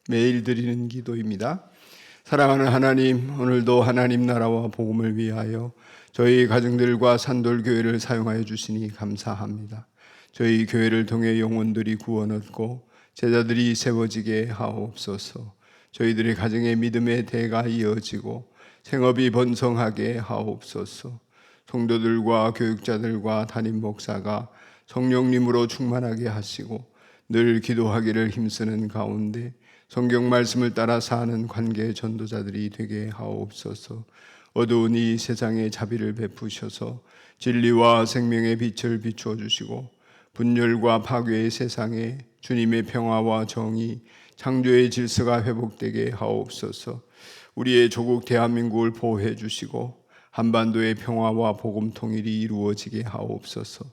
매일 드리는 기도입니다. 사랑하는 하나님, 오늘도 하나님 나라와 복음을 위하여 저희 가정들과 산돌교회를 사용하여 주시니 감사합니다. 저희 교회를 통해 영혼들이 구원 얻고 제자들이 세워지게 하옵소서. 저희들의 가정의 믿음의 대가 이어지고 생업이 번성하게 하옵소서. 성도들과 교육자들과 담임 목사가 성령님으로 충만하게 하시고 늘 기도하기를 힘쓰는 가운데 성경 말씀을 따라 사는 관계 전도자들이 되게 하옵소서. 어두운 이 세상에 자비를 베푸셔서 진리와 생명의 빛을 비추어 주시고 분열과 파괴의 세상에 주님의 평화와 정의, 창조의 질서가 회복되게 하옵소서. 우리의 조국 대한민국을 보호해 주시고 한반도의 평화와 복음 통일이 이루어지게 하옵소서.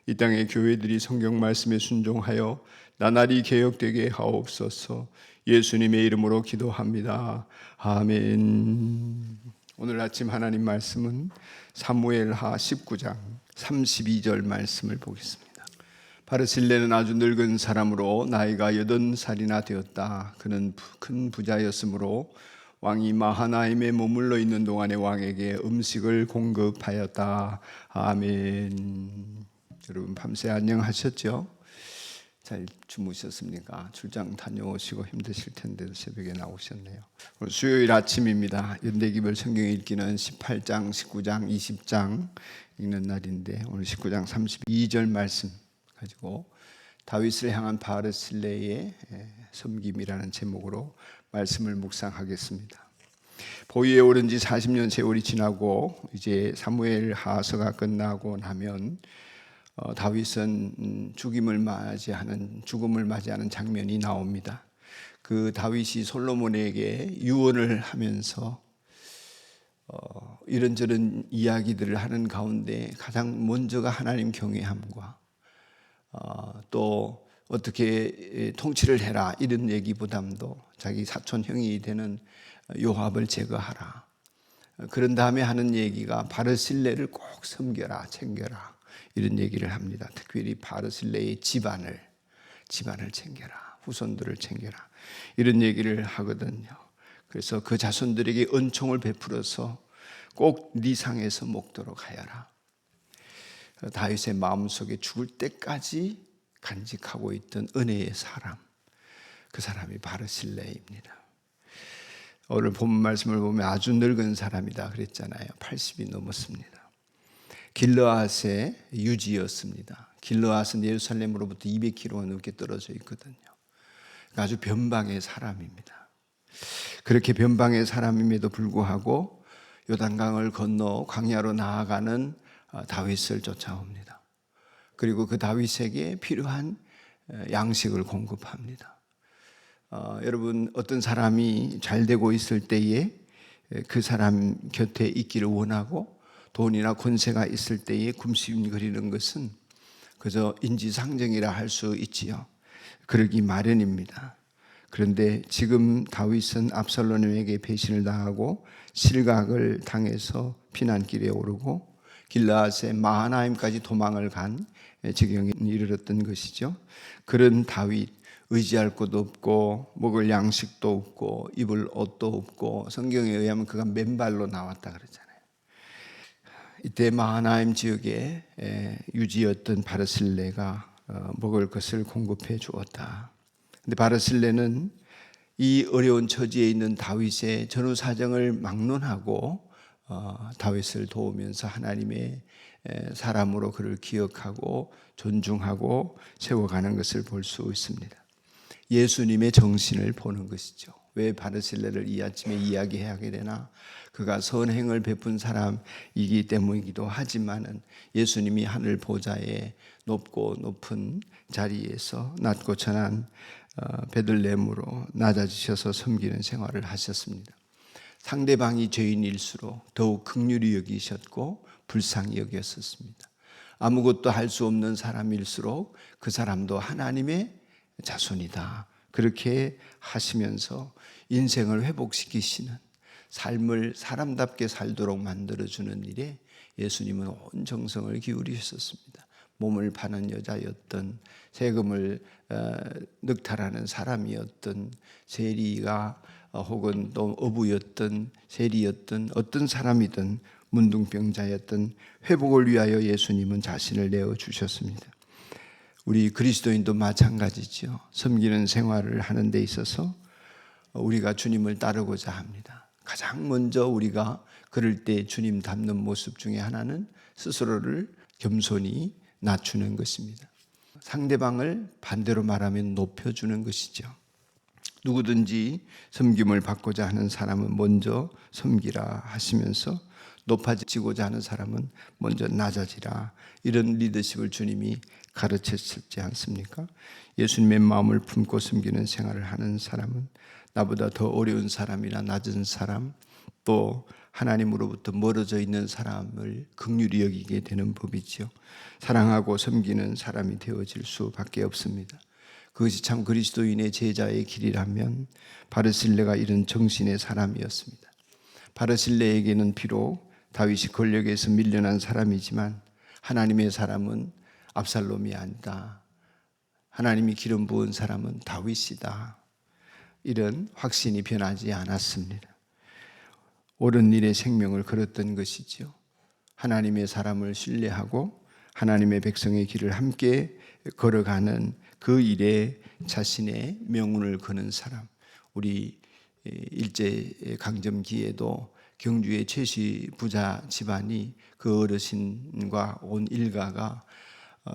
이 땅의 교회들이 성경 말씀에 순종하여 나날이 개혁되게 하옵소서. 예수님의 이름으로 기도합니다. 아멘. 오늘 아침 하나님 말씀은 사무엘하 19장 32절 말씀을 보겠습니다. 바르실레는 아주 늙은 사람으로 나이가 80살이나 되었다. 그는 큰 부자였으므로 왕이 마하나임에 머물러 있는 동안에 왕에게 음식을 공급하였다. 아멘. 여러분 밤새 안녕하셨죠? 잘 주무셨습니까? 출장 다녀오시고 힘드실 텐데도 새벽에 나오셨네요. 오늘 수요일 아침입니다. 연대기별 성경 읽기는 18장, 19장, 20장 읽는 날인데 오늘 19장 32절 말씀 가지고 다윗을 향한 바르실레의 섬김이라는 제목으로 말씀을 묵상하겠습니다. 보위에 오른 지 40년 세월이 지나고 이제 사무엘 하서가 끝나고 나면 다윗은 죽음을 맞이하는 장면이 나옵니다. 그 다윗이 솔로몬에게 유언을 하면서 이런저런 이야기들을 하는 가운데 가장 먼저가 하나님 경외함과 또 어떻게 통치를 해라 이런 얘기보다도 자기 사촌 형이 되는 요압을 제거하라. 그런 다음에 하는 얘기가 바르실레를 꼭 섬겨라, 챙겨라 이런 얘기를 합니다. 특별히 바르실레의 집안을 챙겨라, 후손들을 챙겨라 이런 얘기를 하거든요. 그래서 그 자손들에게 은총을 베풀어서 꼭 네 상에서 먹도록 하여라. 다윗의 마음속에 죽을 때까지 간직하고 있던 은혜의 사람, 그 사람이 바르실레입니다. 오늘 본문 말씀을 보면 아주 늙은 사람이다 그랬잖아요. 80이 넘었습니다. 길르앗의 유지였습니다. 길르앗은 예루살렘으로부터 200km 넘게 떨어져 있거든요. 아주 변방의 사람입니다. 그렇게 변방의 사람임에도 불구하고 요단강을 건너 광야로 나아가는 다윗을 쫓아옵니다. 그리고 그 다윗에게 필요한 양식을 공급합니다. 여러분 어떤 사람이 잘 되고 있을 때에 그 사람 곁에 있기를 원하고 돈이나 권세가 있을 때에 굶신거리는 것은 그저 인지상정이라 할 수 있지요. 그러기 마련입니다. 그런데 지금 다윗은 압살롬에게 배신을 당하고 실각을 당해서 피난길에 오르고 길르앗의 마하나임까지 도망을 간 지경에 이르렀던 것이죠. 그런 다윗, 의지할 곳도 없고 먹을 양식도 없고 입을 옷도 없고 성경에 의하면 그가 맨발로 나왔다 그러잖아요. 이때 마하나임 지역에 유지였던 바르실레가 먹을 것을 공급해 주었다. 근데 바르실레는 이 어려운 처지에 있는 다윗의 전후 사정을 막론하고 다윗을 도우면서 하나님의 사람으로 그를 기억하고 존중하고 세워가는 것을 볼 수 있습니다. 예수님의 정신을 보는 것이죠. 왜 바르실레를 이 아침에 이야기하게 되나? 그가 선행을 베푼 사람이기 때문이기도 하지만은 예수님이 하늘 보좌에 높고 높은 자리에서 낮고 천한 베들레헴으로 낮아지셔서 섬기는 생활을 하셨습니다. 상대방이 죄인일수록 더욱 긍휼히 여기셨고 불쌍히 여겼었습니다. 아무것도 할 수 없는 사람일수록 그 사람도 하나님의 자손이다. 그렇게 하시면서 인생을 회복시키시는 삶을 사람답게 살도록 만들어주는 일에 예수님은 온 정성을 기울이셨습니다. 몸을 파는 여자였던, 세금을 늑탈하는 사람이었던, 세리가 혹은 또 어부였던, 세리였던, 어떤 사람이든 문둥병자였던 회복을 위하여 예수님은 자신을 내어주셨습니다. 우리 그리스도인도 마찬가지죠. 섬기는 생활을 하는 데 있어서 우리가 주님을 따르고자 합니다. 가장 먼저 우리가 그럴 때 주님 닮는 모습 중에 하나는 스스로를 겸손히 낮추는 것입니다. 상대방을 반대로 말하면 높여주는 것이죠. 누구든지 섬김을 받고자 하는 사람은 먼저 섬기라 하시면서 높아지고자 하는 사람은 먼저 낮아지라, 이런 리더십을 주님이 가르쳤지 않습니까? 예수님의 마음을 품고 섬기는 생활을 하는 사람은 나보다 더 어려운 사람이나 낮은 사람, 또 하나님으로부터 멀어져 있는 사람을 긍휼히 여기게 되는 법이죠. 사랑하고 섬기는 사람이 되어질 수밖에 없습니다. 그것이 참 그리스도인의 제자의 길이라면 바르실레가 이런 정신의 사람이었습니다. 바르실레에게는 비록 다윗이 권력에서 밀려난 사람이지만 하나님의 사람은 압살롬이 아니다. 하나님이 기름 부은 사람은 다윗이다. 이런 확신이 변하지 않았습니다. 옳은 일에 생명을 걸었던 것이죠. 하나님의 사람을 신뢰하고 하나님의 백성의 길을 함께 걸어가는 그 일에 자신의 명운을 거는 사람. 우리 일제강점기에도 경주의 최씨 부자 집안이 그 어르신과 온 일가가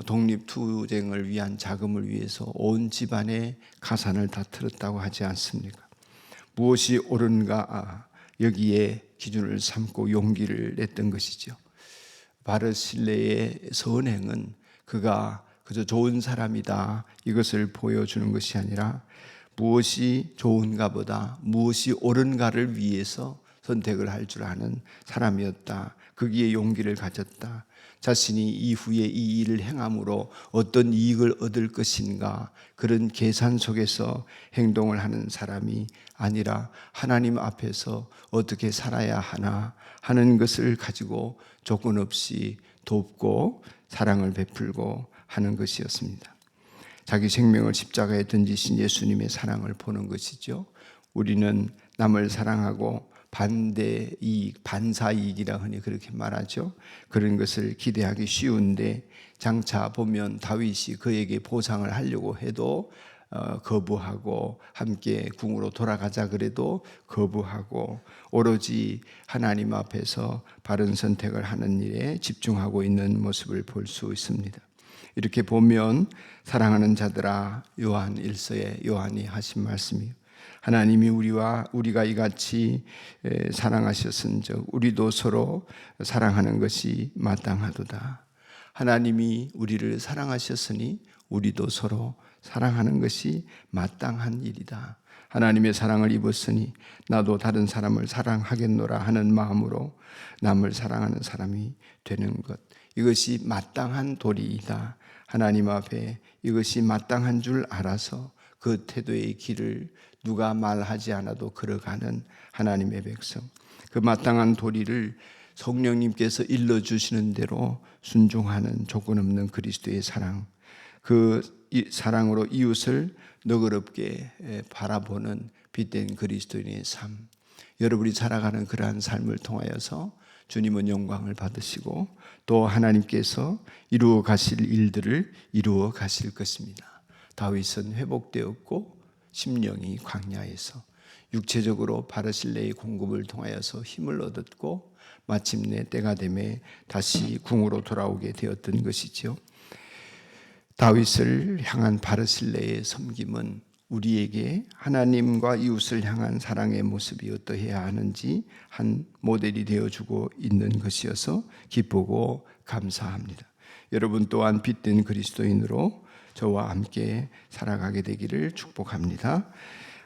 독립투쟁을 위한 자금을 위해서 온 집안의 가산을 다 틀었다고 하지 않습니까? 무엇이 옳은가 여기에 기준을 삼고 용기를 냈던 것이죠. 바르실레의 선행은 그가 그저 좋은 사람이다 이것을 보여주는 것이 아니라 무엇이 좋은가 보다 무엇이 옳은가를 위해서 선택을 할 줄 아는 사람이었다. 거기에 용기를 가졌다. 자신이 이후에 이 일을 행함으로 어떤 이익을 얻을 것인가, 그런 계산 속에서 행동을 하는 사람이 아니라 하나님 앞에서 어떻게 살아야 하나 하는 것을 가지고 조건 없이 돕고 사랑을 베풀고 하는 것이었습니다. 자기 생명을 십자가에 던지신 예수님의 사랑을 보는 것이죠. 우리는 남을 사랑하고 반대이익, 반사이익이라 흔히 그렇게 말하죠. 그런 것을 기대하기 쉬운데 장차 보면 다윗이 그에게 보상을 하려고 해도 거부하고 함께 궁으로 돌아가자 그래도 거부하고 오로지 하나님 앞에서 바른 선택을 하는 일에 집중하고 있는 모습을 볼 수 있습니다. 이렇게 보면 사랑하는 자들아, 요한 1서에 요한이 하신 말씀이에요. 하나님이 우리가 이같이 사랑하셨은즉 우리도 서로 사랑하는 것이 마땅하도다. 하나님이 우리를 사랑하셨으니 우리도 서로 사랑하는 것이 마땅한 일이다. 하나님의 사랑을 입었으니 나도 다른 사람을 사랑하겠노라 하는 마음으로 남을 사랑하는 사람이 되는 것, 이것이 마땅한 도리이다. 하나님 앞에 이것이 마땅한 줄 알아서 그 태도의 길을 누가 말하지 않아도 걸어가는 하나님의 백성, 그 마땅한 도리를 성령님께서 일러주시는 대로 순종하는 조건 없는 그리스도의 사랑, 그 사랑으로 이웃을 너그럽게 바라보는 빛된 그리스도인의 삶, 여러분이 살아가는 그러한 삶을 통하여서 주님은 영광을 받으시고 또 하나님께서 이루어 가실 일들을 이루어 가실 것입니다. 다윗은 회복되었고 심령이 광야에서 육체적으로 바르실레의 공급을 통하여서 힘을 얻었고 마침내 때가 되매 다시 궁으로 돌아오게 되었던 것이죠. 다윗을 향한 바르실레의 섬김은 우리에게 하나님과 이웃을 향한 사랑의 모습이 어떠해야 하는지 한 모델이 되어주고 있는 것이어서 기쁘고 감사합니다. 여러분 또한 빛된 그리스도인으로 저와 함께 살아가게 되기를 축복합니다.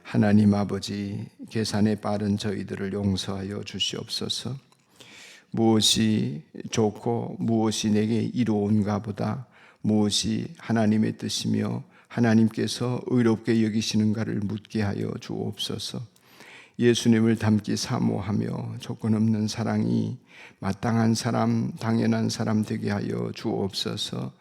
하나님 아버지, 계산에 빠른 저희들을 용서하여 주시옵소서. 무엇이 좋고 무엇이 내게 이로운가 보다 무엇이 하나님의 뜻이며 하나님께서 의롭게 여기시는가를 묻게 하여 주옵소서. 예수님을 닮기 사모하며 조건 없는 사랑이 마땅한 사람, 당연한 사람 되게 하여 주옵소서.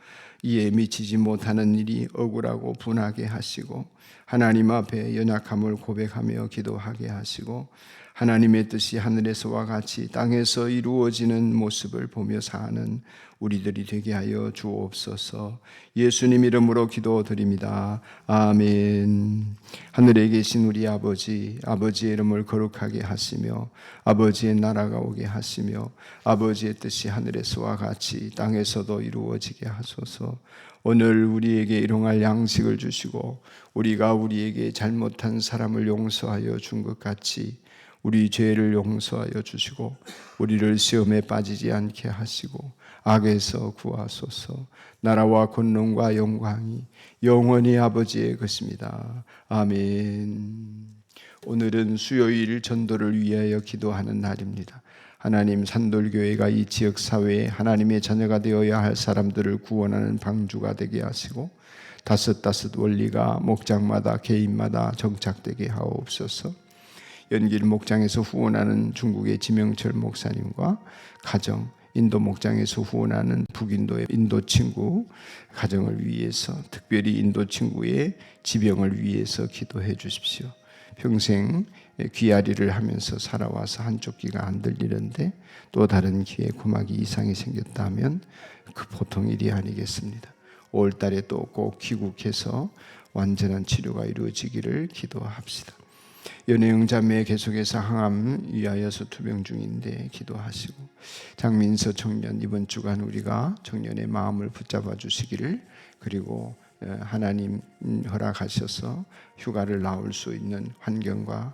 이에 미치지 못하는 일이 억울하고 분하게 하시고 하나님 앞에 연약함을 고백하며 기도하게 하시고 하나님의 뜻이 하늘에서와 같이 땅에서 이루어지는 모습을 보며 사는 우리들이 되게 하여 주옵소서. 예수님 이름으로 기도드립니다. 아멘. 하늘에 계신 우리 아버지, 아버지의 이름을 거룩하게 하시며 아버지의 나라가 오게 하시며 아버지의 뜻이 하늘에서와 같이 땅에서도 이루어지게 하소서. 오늘 우리에게 일용할 양식을 주시고 우리가 우리에게 잘못한 사람을 용서하여 준 것 같이 우리 죄를 용서하여 주시고 우리를 시험에 빠지지 않게 하시고 악에서 구하소서. 나라와 권능과 영광이 영원히 아버지의 것입니다. 아멘. 오늘은 수요일 전도를 위하여 기도하는 날입니다. 하나님, 산돌교회가 이 지역사회에 하나님의 자녀가 되어야 할 사람들을 구원하는 방주가 되게 하시고 다섯 원리가 목장마다 개인마다 정착되게 하옵소서. 연길 목장에서 후원하는 중국의 지명철 목사님과 가정, 인도 목장에서 후원하는 북인도의 인도 친구 가정을 위해서, 특별히 인도 친구의 지병을 위해서 기도해 주십시오. 평생 귀앓이를 하면서 살아와서 한쪽 귀가 안 들리는데 또 다른 귀에 고막이 이상이 생겼다면 그 보통 일이 아니겠습니다. 5월 달에 또 꼭 귀국해서 완전한 치료가 이루어지기를 기도합시다. 연혜영 자매 계속해서 항암 위하여서 투병 중인데 기도하시고, 장민서 청년 이번 주간 우리가 청년의 마음을 붙잡아 주시기를, 그리고 하나님 허락하셔서 휴가를 나올 수 있는 환경과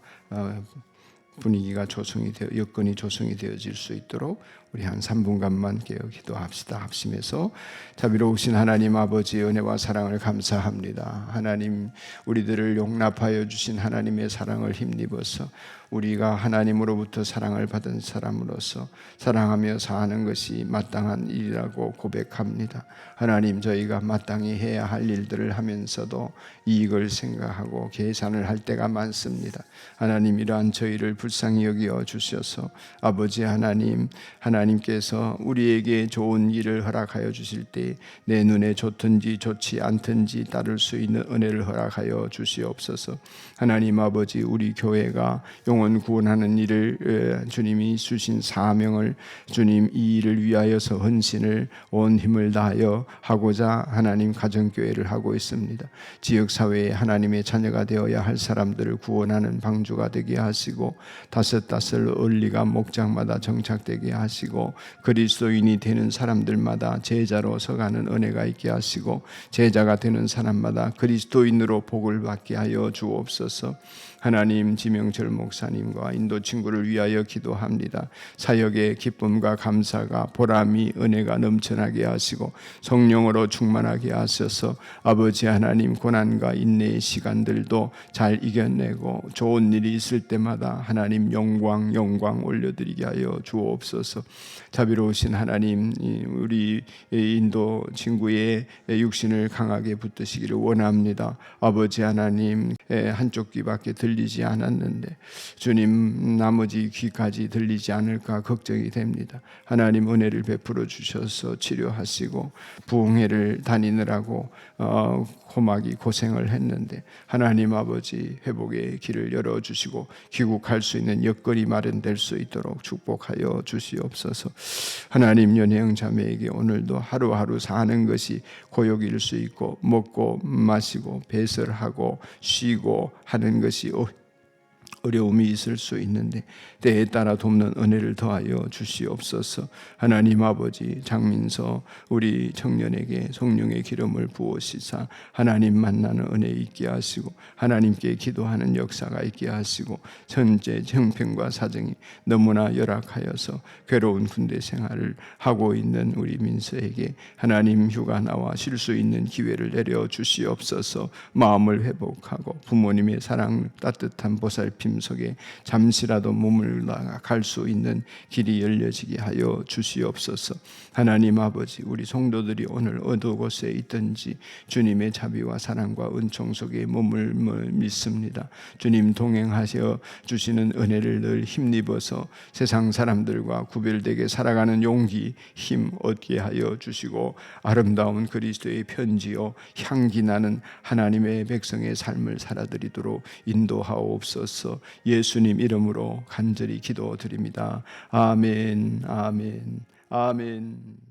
분위기가 조성이 되어 여건이 조성이 되어질 수 있도록 우리 한 3분간만 깨어 기도합시다. 합심해서 자비로우신 하나님 아버지의 은혜와 사랑을 감사합니다. 하나님, 우리들을 용납하여 주신 하나님의 사랑을 힘입어서 우리가 하나님으로부터 사랑을 받은 사람으로서 사랑하며 사는 것이 마땅한 일이라고 고백합니다. 하나님, 저희가 마땅히 해야 할 일들을 하면서도 이익을 생각하고 계산을 할 때가 많습니다. 하나님, 이러한 저희를 불쌍히 여겨 주셔서 아버지 하나님, 하나님께서 우리에게 좋은 일을 허락하여 주실 때 내 눈에 좋든지 좋지 않든지 따를 수 있는 은혜를 허락하여 주시옵소서. 하나님 아버지, 우리 교회가 영혼 구원하는 일을 주님이 주신 사명을 주님 이 일을 위하여서 헌신을 온 힘을 다하여 하고자 하나님 가정교회를 하고 있습니다. 지역사회에 하나님의 자녀가 되어야 할 사람들을 구원하는 방주가 되게 하시고 다섯 언리가 목장마다 정착되게 하시고 그리스도인이 되는 사람들마다 제자로 서가는 은혜가 있게 하시고 제자가 되는 사람마다 그리스도인으로 복을 받게 하여 주옵소서. 하나님, 지명철 목사님과 인도 친구를 위하여 기도합니다. 사역의 기쁨과 감사가 보람이 은혜가 넘쳐나게 하시고 성령으로 충만하게 하셔서 아버지 하나님, 고난과 인내의 시간들도 잘 이겨내고 좋은 일이 있을 때마다 하나님 영광 올려드리게 하여 주옵소서. 자비로우신 하나님, 우리 인도 친구의 육신을 강하게 붙드시기를 원합니다. 아버지 하나님, 한쪽 귀밖에 들리지 않았는데 주님 나머지 귀까지 들리지 않을까 걱정이 됩니다. 하나님, 은혜를 베풀어 주셔서 치료하시고 부흥회를 다니느라고 고막이 고생을 했는데 하나님 아버지, 회복의 길을 열어주시고 귀국할 수 있는 여건이 마련될 수 있도록 축복하여 주시옵소서. 하나님, 연혜영 자매에게 오늘도 하루하루 사는 것이 고역일 수 있고 먹고 마시고 배설하고 쉬고 하는 것이 어려움이 있을 수 있는데 때에 따라 돕는 은혜를 더하여 주시옵소서. 하나님 아버지, 장민서 우리 청년에게 성령의 기름을 부으시사 하나님 만나는 은혜 있게 하시고 하나님께 기도하는 역사가 있게 하시고 현재 형편과 사정이 너무나 열악하여서 괴로운 군대 생활을 하고 있는 우리 민서에게 하나님 휴가 나와 쉴 수 있는 기회를 내려 주시옵소서. 마음을 회복하고 부모님의 사랑 따뜻한 보살핌 힘 속에 잠시라도 몸을 갈 수 있는 길이 열려지게 하여 주시옵소서. 하나님 아버지, 우리 성도들이 오늘 어느 곳에 있든지 주님의 자비와 사랑과 은총 속에 몸을 믿습니다. 주님 동행하셔 주시는 은혜를 늘 힘입어서 세상 사람들과 구별되게 살아가는 용기, 힘 얻게 하여 주시고 아름다운 그리스도의 편지요 향기 나는 하나님의 백성의 삶을 살아드리도록 인도하옵소서. 예수님 이름으로 간절히 기도드립니다. 아멘, 아멘, 아멘.